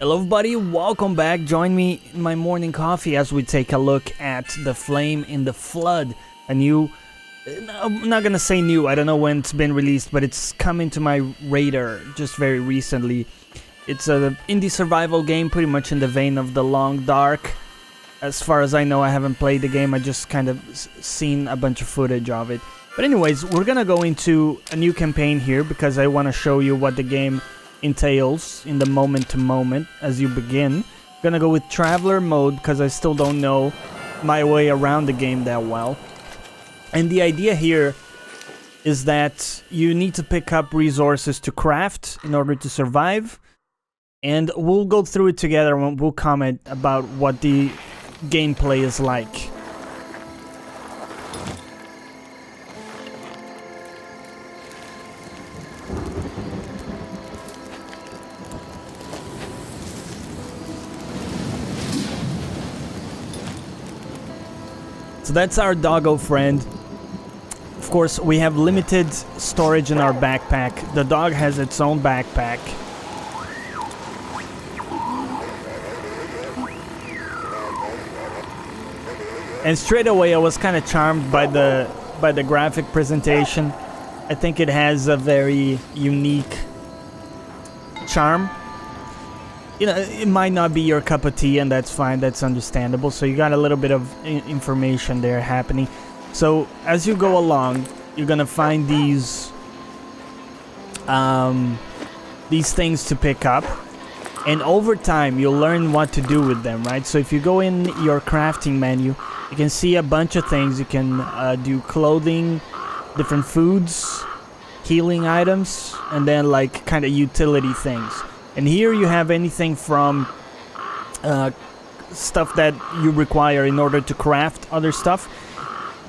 Hello everybody, welcome back. Join me in my morning coffee as we take a look at The Flame in the Flood. A new, I'm not gonna say new, I don't know when it's been released, but it's come into my radar just very recently. It's an indie survival game, pretty much in the vein of The Long Dark. As far as I know, I haven't played the game, I just kind of seen a bunch of footage of it. But anyways, we're gonna go into a new campaign here because I want to show you what the game entails in the moment to moment as you begin. Gonna go with Traveler mode because I still don't know my way around the game that well. And the idea here is that you need to pick up resources to craft in order to survive. And we'll go through it together and we'll comment about what the gameplay is like. So that's our doggo friend. Of course, we have limited storage in our backpack. The dog has its own backpack. And straight away I was kind of charmed by the graphic presentation. I think it has a very unique charm. You know, it might not be your cup of tea, and that's fine, that's understandable. So you got a little bit of information there happening. So as you go along, you're gonna find these things to pick up, and over time you'll learn what to do with them, right? So if you go in your crafting menu, you can see a bunch of things. You can do clothing, different foods, healing items, and then like kind of utility things. And here you have anything from stuff that you require in order to craft other stuff,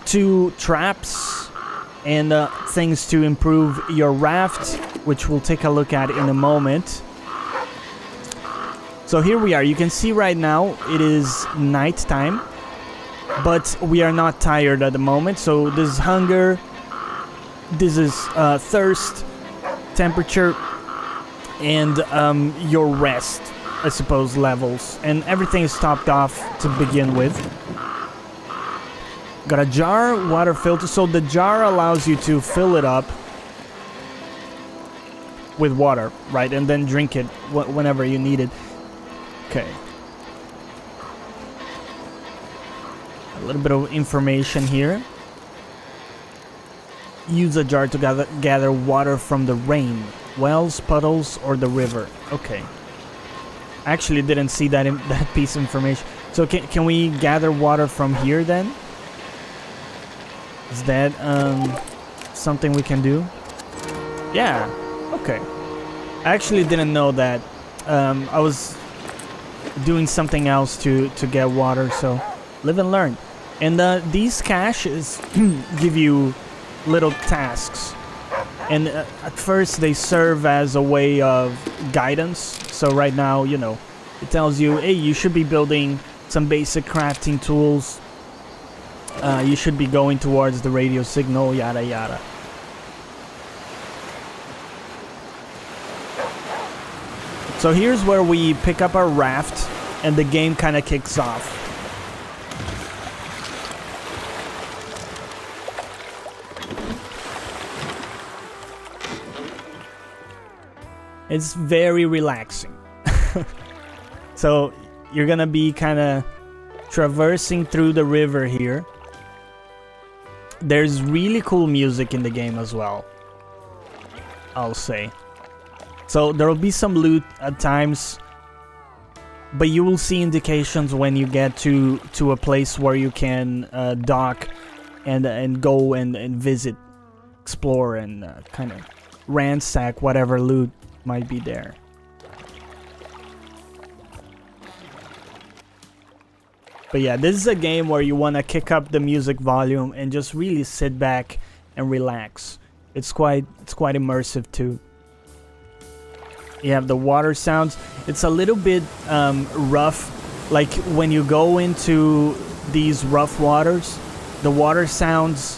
to traps and things to improve your raft, which we'll take a look at in a moment. So here we are. You can see right now it is night time, but we are not tired at the moment. So this is hunger, this is thirst, temperature, and your rest, I suppose, levels. And everything is topped off to begin with. Got a jar, water filter. So the jar allows you to fill it up with water, right? And then drink it whenever you need it. Okay. A little bit of information here. Use a jar to gather water from the rain. Wells, puddles, or the river. Okay. Actually didn't see that piece of information. So can we gather water from here then? Is that something we can do? Yeah. Okay. I actually didn't know that. I was doing something else to get water, so live and learn. And these caches give you little tasks. And at first they serve as a way of guidance. So right now, you know, it tells you, hey, you should be building some basic crafting tools. You should be going towards the radio signal, yada yada. So here's where we pick up our raft and the game kind of kicks off. It's very relaxing. So you're gonna be kind of traversing through the river here. There's really cool music in the game as well, I'll say. So there will be some loot at times, but you will see indications when you get to a place where you can dock and go and visit, explore, and kind of ransack whatever loot might be there. But yeah, this is a game where you want to kick up the music volume and just really sit back and relax. It's quite immersive too. You have the water sounds. It's a little bit rough, like when you go into these rough waters, the water sounds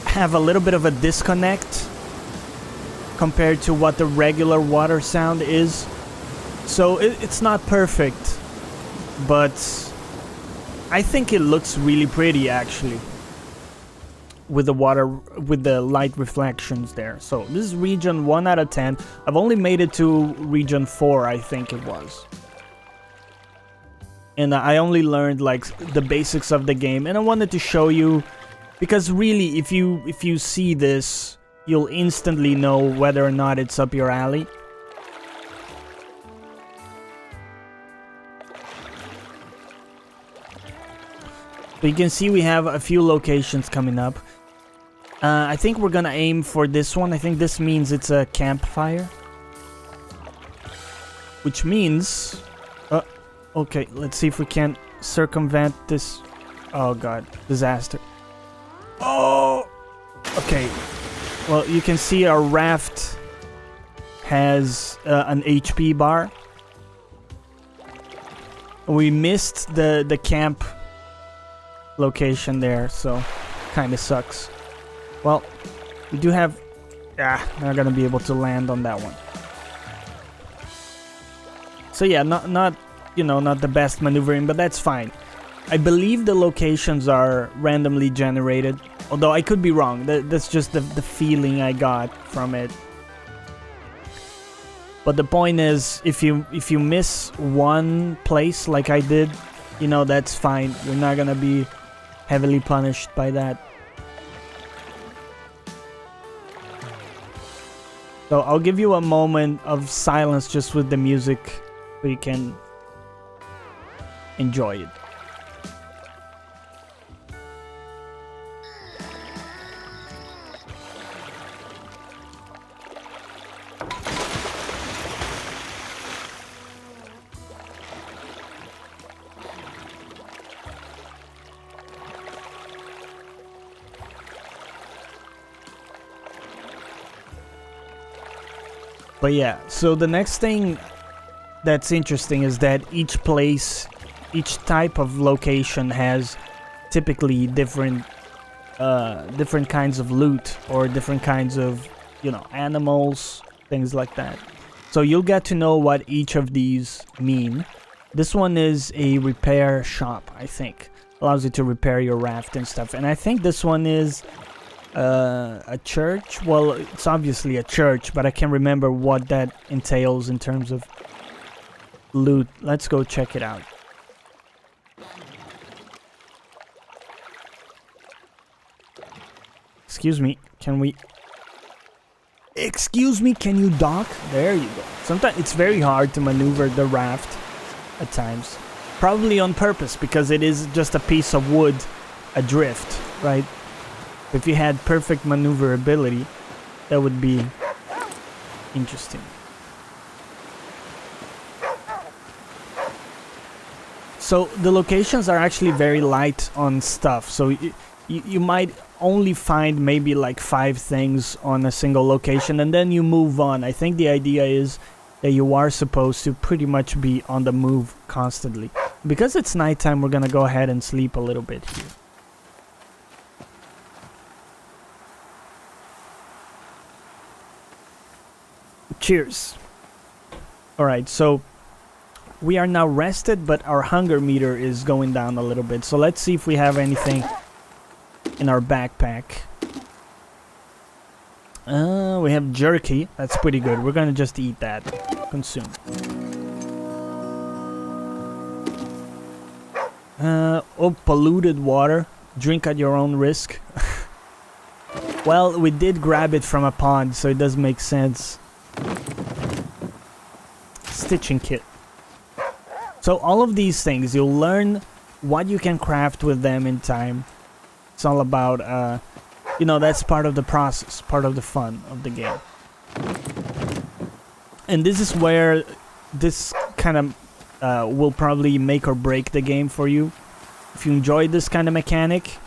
have a little bit of a disconnect compared to what the regular water sound is. So it's not perfect, but I think it looks really pretty actually. With the water, with the light reflections there. So this is region 1 out of 10. I've only made it to region 4, I think it was. And I only learned like the basics of the game, and I wanted to show you, because really if you see this, you'll instantly know whether or not it's up your alley. So you can see we have a few locations coming up. I think we're gonna aim for this one. I think this means it's a campfire. Which means... okay, let's see if we can circumvent this. Oh god, disaster. Oh! Okay. Well, you can see our raft has an HP bar. We missed the camp location there, so kind of sucks. Well, we do have... not gonna be able to land on that one. So yeah, not you know, not the best maneuvering, but that's fine. I believe the locations are randomly generated, although I could be wrong. That's just the feeling I got from it. But the point is, if you miss one place like I did, you know, that's fine. You're not gonna be heavily punished by that. So I'll give you a moment of silence just with the music so you can enjoy it. But yeah, so the next thing that's interesting is that each place, each type of location has typically different kinds of loot or different kinds of, you know, animals, things like that. So you'll get to know what each of these mean. This one is a repair shop, I think. Allows you to repair your raft and stuff. And I think this one is a church. Well, it's obviously a church, but I can't remember what that entails in terms of loot. Let's go check it out. Excuse me, can we... Excuse me, can you dock? There you go. Sometimes it's very hard to maneuver the raft at times. Probably on purpose, because it is just a piece of wood adrift, right? If you had perfect maneuverability, that would be interesting. So the locations are actually very light on stuff. So you might only find maybe like 5 things on a single location, and then you move on. I think the idea is that you are supposed to pretty much be on the move constantly. Because it's nighttime, we're gonna go ahead and sleep a little bit here. Cheers. Alright, so we are now rested, but our hunger meter is going down a little bit. So let's see if we have anything in our backpack. We have jerky. That's pretty good. We're gonna just eat that. Consume. Oh, polluted water. Drink at your own risk. Well, we did grab it from a pond, so it does make sense. Stitching kit. So all of these things, you'll learn what you can craft with them in time. It's all about, you know, that's part of the process, part of the fun of the game. And this is where this kind of will probably make or break the game for you. If you enjoy this kind of mechanic,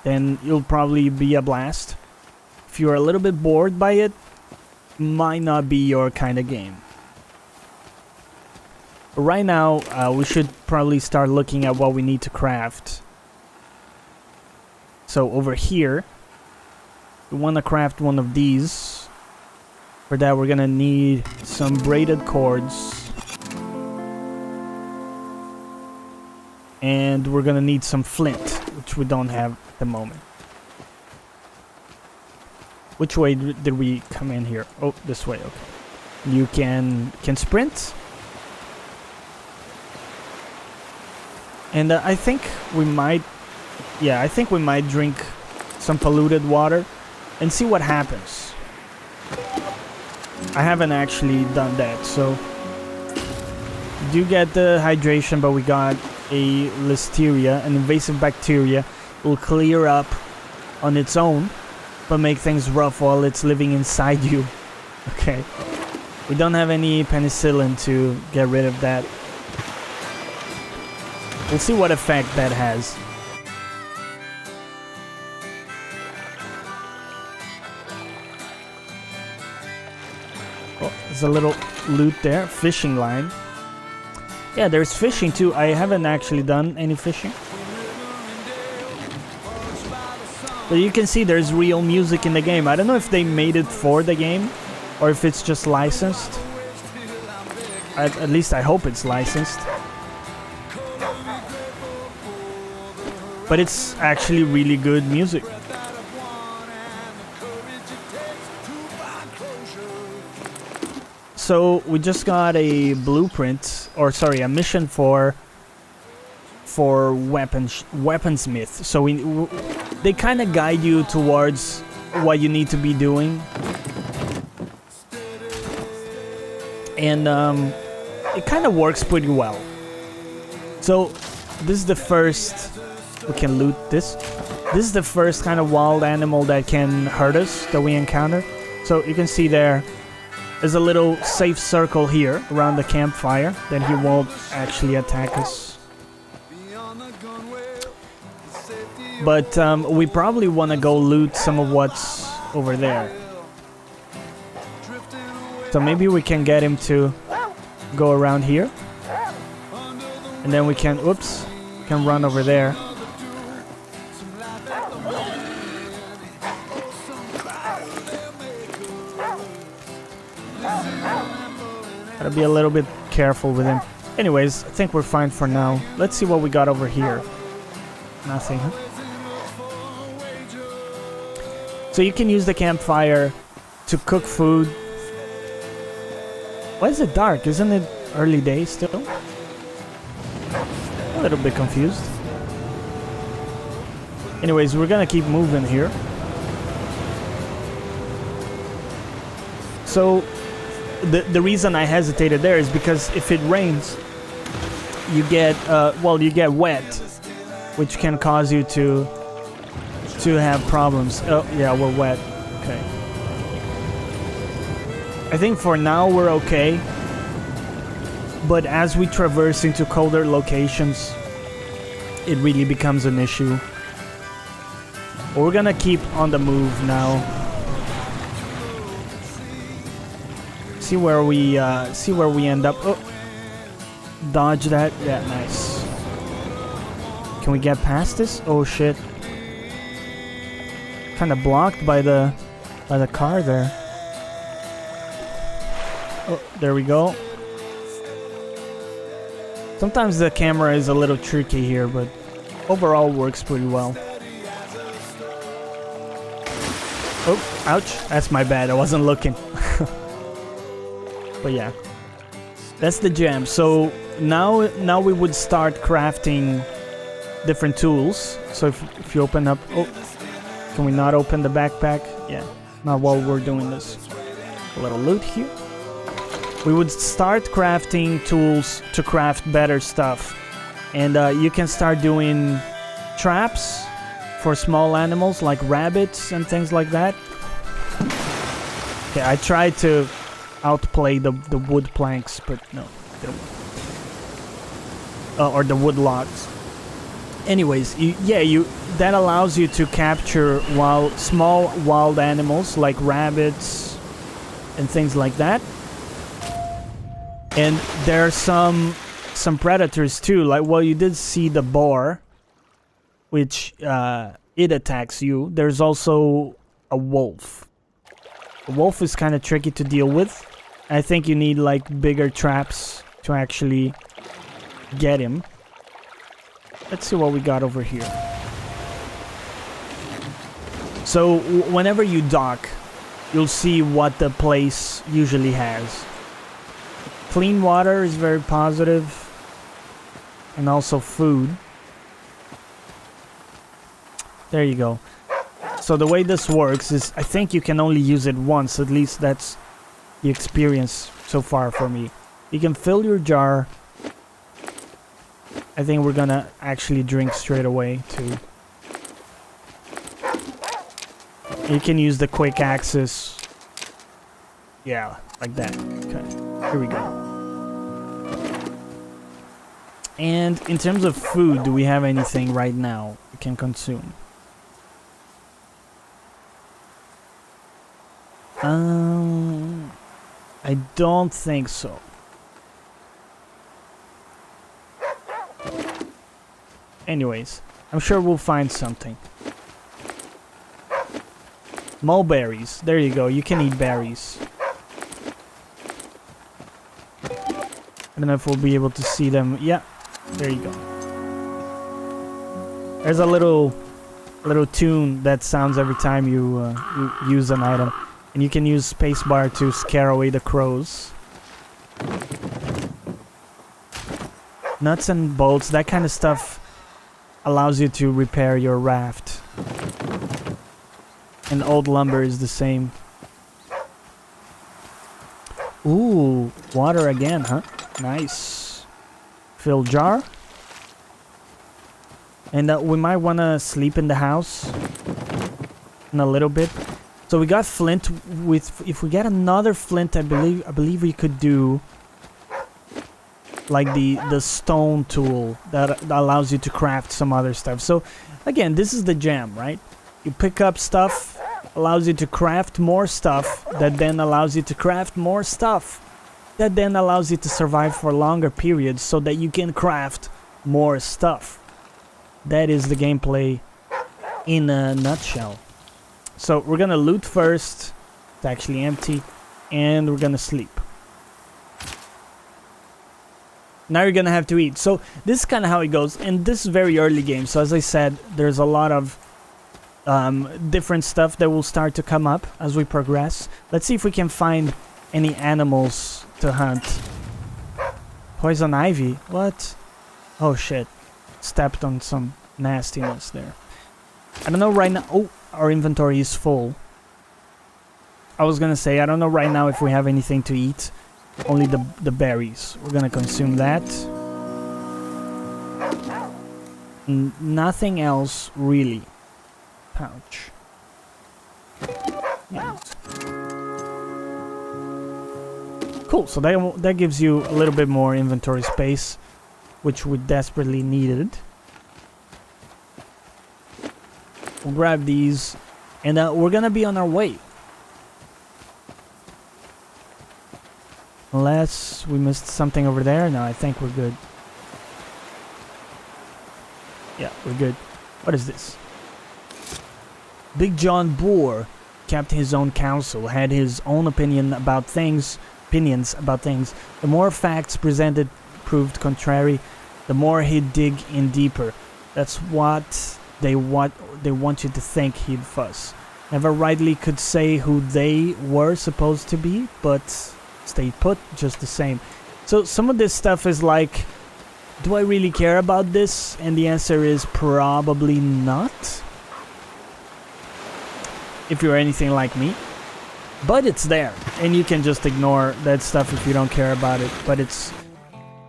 then you'll probably be a blast. If you're a little bit bored by it, might not be your kind of game. But right now, we should probably start looking at what we need to craft. So over here, we want to craft one of these. For that, we're gonna need some braided cords. And we're gonna need some flint, which we don't have at the moment. Which way did we come in here? Oh, this way, okay. You can sprint. And I think we might... Yeah, I think we might drink some polluted water and see what happens. I haven't actually done that, so... You do get the hydration, but we got a listeria, an invasive bacteria. Will clear up on its own, but make things rough while it's living inside you. Okay. We don't have any penicillin to get rid of that. We'll see what effect that has. Oh, there's a little loot there. Fishing line. Yeah, there's fishing too. I haven't actually done any fishing. But you can see there's real music in the game. I don't know if they made it for the game or if it's just licensed. At least I hope it's licensed. But it's actually really good music. So we just got a blueprint, or sorry, a mission for weaponsmith. So they kind of guide you towards what you need to be doing, and it kind of works pretty well. So this is the first. We can loot this. This is the first kind of wild animal that can hurt us that we encounter. So you can see there's a little safe circle here around the campfire that he won't actually attack us. But we probably want to go loot some of what's over there. So maybe we can get him to go around here. And then we can, oops, can run over there. Gotta be a little bit careful with him. Anyways, I think we're fine for now. Let's see what we got over here. Nothing, huh? So you can use the campfire to cook food. Why is it dark? Isn't it early day still? A little bit confused. Anyways, we're gonna keep moving here. So the reason I hesitated there is because if it rains, you get you get wet, which can cause you to have problems. Oh yeah, we're wet. Okay. I think for now we're okay, but as we traverse into colder locations, it really becomes an issue. But we're gonna keep on the move now. See where we end up. Oh, dodge that. Yeah, nice. Can we get past this? Oh shit! Kind of blocked by the car there. Oh, there we go. Sometimes the camera is a little tricky here, but overall works pretty well. Oh, ouch! That's my bad. I wasn't looking. But yeah, that's the gem. So now we would start crafting different tools. So if you open up, oh, can we not open the backpack? Yeah, not while we're doing this. A little loot here. We would start crafting tools to craft better stuff, and you can start doing traps for small animals like rabbits and things like that. Okay, I tried to outplay the wood planks, but no, didn't work. Or the wood logs. Anyways, that allows you to capture small wild animals like rabbits and things like that. And there are some predators too. Like, well, you did see the boar, which it attacks you. There's also a wolf. The wolf is kind of tricky to deal with. I think you need like bigger traps to actually get him. let's see what we got over here. So whenever you dock, you'll see what the place usually has. Clean water is very positive, and also food. There you go. So the way this works is, I think you can only use it once. At least that's the experience so far for me. You can fill your jar. I think we're gonna actually drink straight away too. You can use the quick access. Yeah, like that. Okay, here we go. And in terms of food, do we have anything right now we can consume? I don't think so. Anyways, I'm sure we'll find something. Mulberries. There you go. You can eat berries. I don't know if we'll be able to see them. Yeah, there you go. There's a little tune that sounds every time you use an item. And you can use spacebar to scare away the crows. Nuts and bolts, that kind of stuff allows you to repair your raft. And old lumber is the same. Ooh, water again, huh? Nice. Fill jar. And we might want to sleep in the house in a little bit. So we got flint. If we get another flint, I believe we could do like the stone tool that allows you to craft some other stuff. So again, this is the jam, right? You pick up stuff, allows you to craft more stuff, that then allows you to craft more stuff, that then allows you to survive for longer periods so that you can craft more stuff. That is the gameplay in a nutshell. So we're gonna loot first. It's actually empty. And we're gonna sleep. Now you're gonna have to eat. So this is kind of how it goes. And this is very early game. So as I said, there's a lot of different stuff that will start to come up as we progress. Let's see if we can find any animals to hunt. Poison ivy? What? Oh shit. Stepped on some nastiness there. I don't know right now. Oh, our inventory is full. I was gonna say, I don't know right now if we have anything to eat. Only the berries. We're gonna consume that. Nothing else really. Pouch. Yes. Cool, so that gives you a little bit more inventory space, which we desperately needed. We'll grab these, and we're gonna be on our way. Unless we missed something over there. No, I think we're good. Yeah, we're good. What is this? Big John Boer kept his own counsel, had his own opinions about things. The more facts presented proved contrary, the more he'd dig in deeper. That's what they want you to think, he'd fuss. Never rightly could say who they were supposed to be, but stayed put just the same. So some of this stuff is like, do I really care about this? And the answer is probably not. If you're anything like me. But it's there, and you can just ignore that stuff if you don't care about it. But it's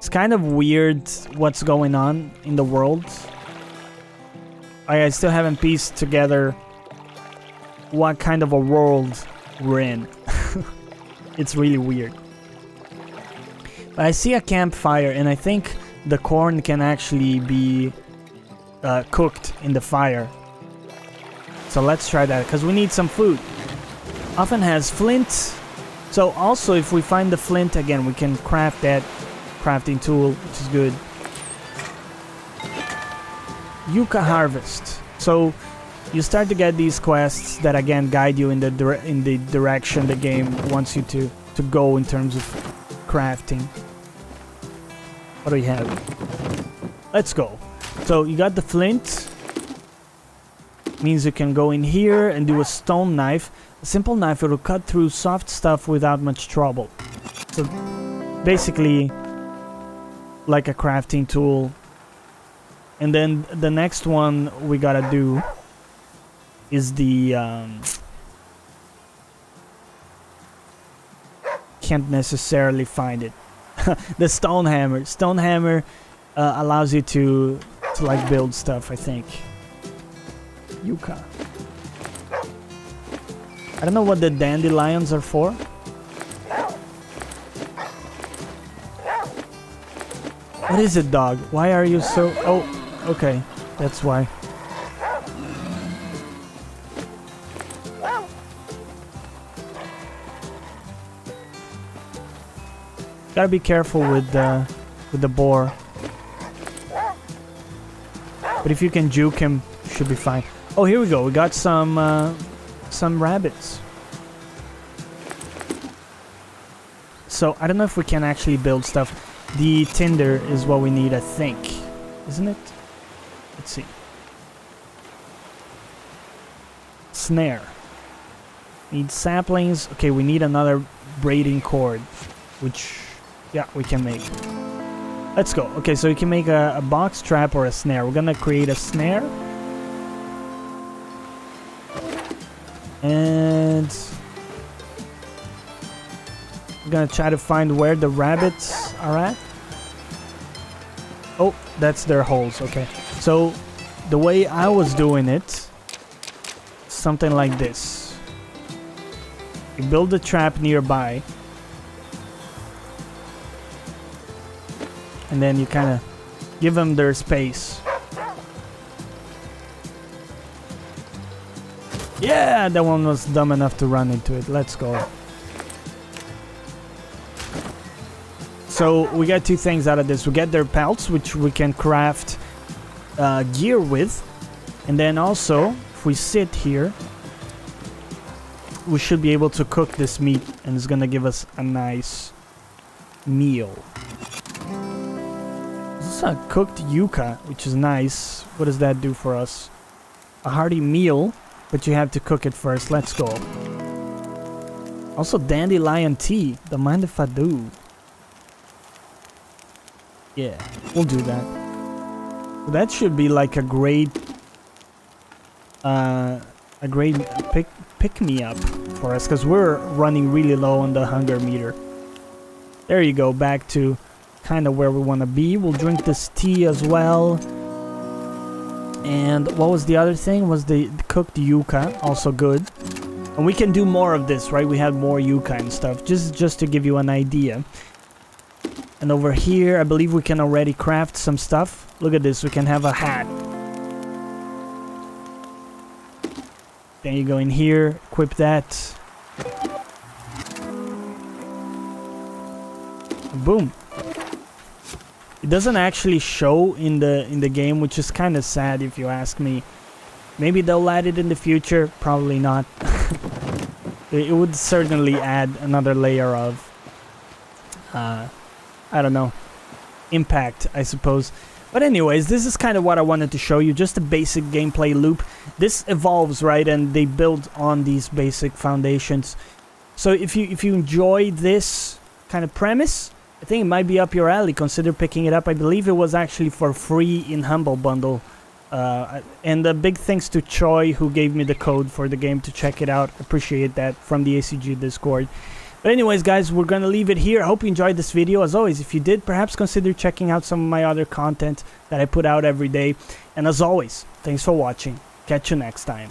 kind of weird what's going on in the world. I still haven't pieced together what kind of a world we're in. It's really weird. But I see a campfire, and I think the corn can actually be cooked in the fire. So let's try that, because we need some food. Often has flint. So also if we find the flint again, we can craft that crafting tool, which is good. Yucca harvest. So you start to get these quests that again guide you in the direction the game wants you to go in terms of crafting. What do we have? Let's go. So you got the flint. Means you can go in here and do a stone knife. A simple knife, it will cut through soft stuff without much trouble. So basically like a crafting tool. And then the next one we gotta do is the can't necessarily find it. The stone hammer. Stone hammer allows you to like build stuff, I think. Yucca. I don't know what the dandelions are for. What is it, dog? Why are you so... Oh, okay. That's why. Gotta be careful with the boar. But if you can juke him, should be fine. Oh, here we go. We got some rabbits. So I don't know if we can actually build stuff. The tinder is what we need, I think. Isn't it? Let's see. Snare. Need saplings. Okay, we need another braiding cord. Which, yeah, we can make. Let's go. Okay, so you can make a box trap or a snare. We're gonna create a snare. And we're gonna try to find where the rabbits are at. Oh, that's their holes. Okay, so the way I was doing it, something like this. You build a trap nearby, and then you kind of give them their space. Yeah, that one was dumb enough to run into it. Let's go. So we get two things out of this. We get their pelts, which we can craft gear with. And then also, if we sit here, we should be able to cook this meat. And it's going to give us a nice meal. This is a cooked yucca, which is nice. What does that do for us? A hearty meal. But you have to cook it first. Let's go. Also, dandelion tea. Don't mind if I do. Yeah, we'll do that. That should be like a great pick me up for us, because we're running really low on the hunger meter. There you go. Back to kind of where we want to be. We'll drink this tea as well. And what was the other thing? Was the cooked yucca, also good. And we can do more of this, right? We had more yucca and stuff, just to give you an idea. And over here, I believe we can already craft some stuff. Look at this, we can have a hat. Then you go in here, equip that. Boom. It doesn't actually show in the game, which is kind of sad if you ask me. Maybe they'll add it in the future, probably not. It would certainly add another layer of I don't know, impact, I suppose. But anyways, this is kind of what I wanted to show you, just a basic gameplay loop. This evolves, right, and they build on these basic foundations. So if you enjoy this kind of premise, I think it might be up your alley. Consider picking it up. I believe it was actually for free in Humble Bundle. And big thanks to Choi, who gave me the code for the game to check it out. Appreciate that, from the ACG Discord. But anyways, guys, we're gonna leave it here. I hope you enjoyed this video. As always, if you did, perhaps consider checking out some of my other content that I put out every day. And as always, thanks for watching. Catch you next time.